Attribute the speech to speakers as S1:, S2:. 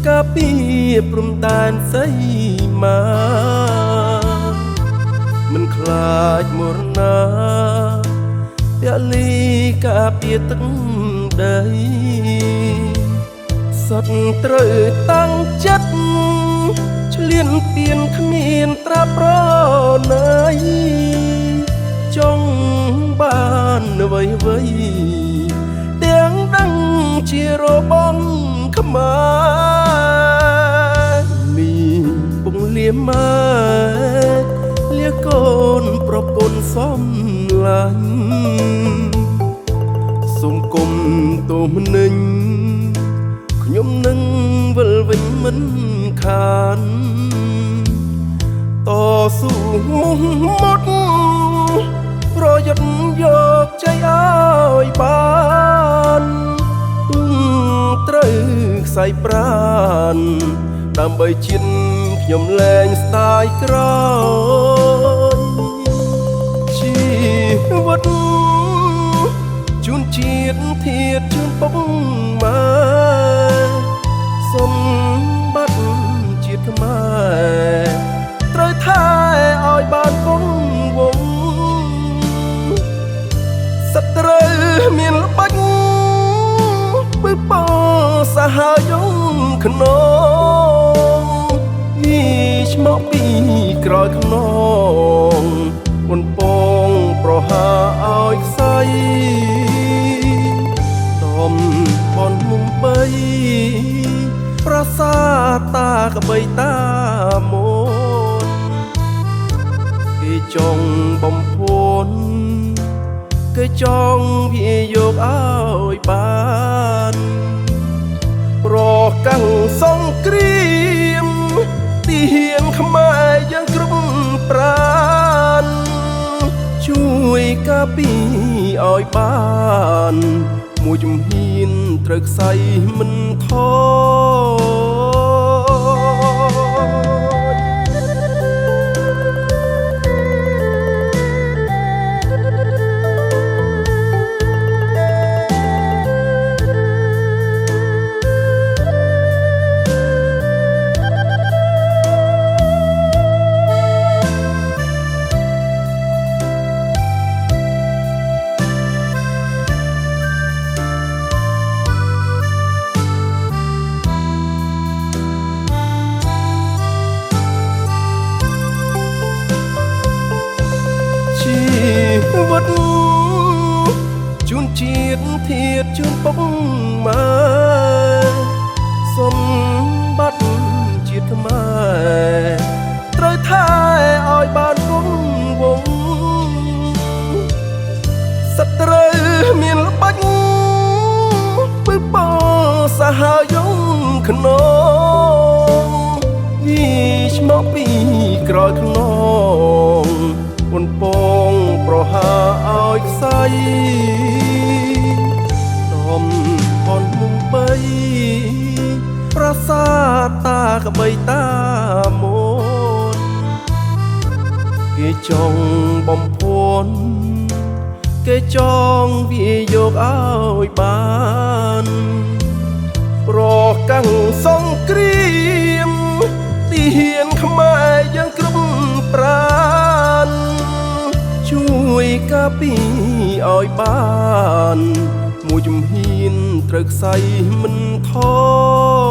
S1: កាពីព្រំដែនសីមាមិនខ្លាចមរណាពលីកាពីទឹកដីសតត្រូវតាំងចិត្តឆ្លៀនពៀនគ្មានត្រាប្រណីចង់បានអ្វីទាំងដឹងជារបស់ខ្មែរនេះពងលៀមម៉ែលាកូនប្រពន្ធសំឡាញ់សុំគុំទូមនិញខ្ញុំនឹងវិលវិញមិនខានតស៊ូមុខមុតប្រយុទ្ធយកជ័យឲ្យបានត្រូវខ្សែប្រានដើម្បីជាតិខ្ញុំលែងស្ដាយក្រោយជីវិតជូនជាតិធាតជូនពុកម៉ែសម្បត្តិជាតិខ្មែរត្រូវថែឲ្យបានគង់វង្សសត្រូវមានល្បិចពឹបសហយងក្នុងវិឆ្មោពីក្រោយខ្នងមុនពងប្រហាឲ្យខ្សែតំបន់មុំបីប្រាសាទតាក្បីតាមុនគេចង់បំពួនគេចង់វាយកឲ្យបានប្រកាំងសង្គ្រាមទាហានខ្មែរយើងគ្រប់ប្រាណជួយការពារឲ្យបានមួយជំហានត្រូវខ្សែមិនថវិតជូនជាតិធាតជូនពុកម៉ែសម្បត្តិជាតិខ្មែរត្រូវថែឲ្យបានគង់វង្សសត្រូវមានល្បិចពឹបសហយងក្នុងវិឆ្មោពីក្រោយខ្នងមុនពងប្រហាឲ្យខ្សែតំបន់មុំបីប្រាសាទតាក្បីតាមុនគេចង់បំពួនគេចង់វាយកឲ្យបានប្រកាំងសង្គ្រាមទាហានខ្មែរយើងគ្រប់ប្រាណជួយការពារឲ្យបានមួយជំហានត្រូវខ្សែមិនថយ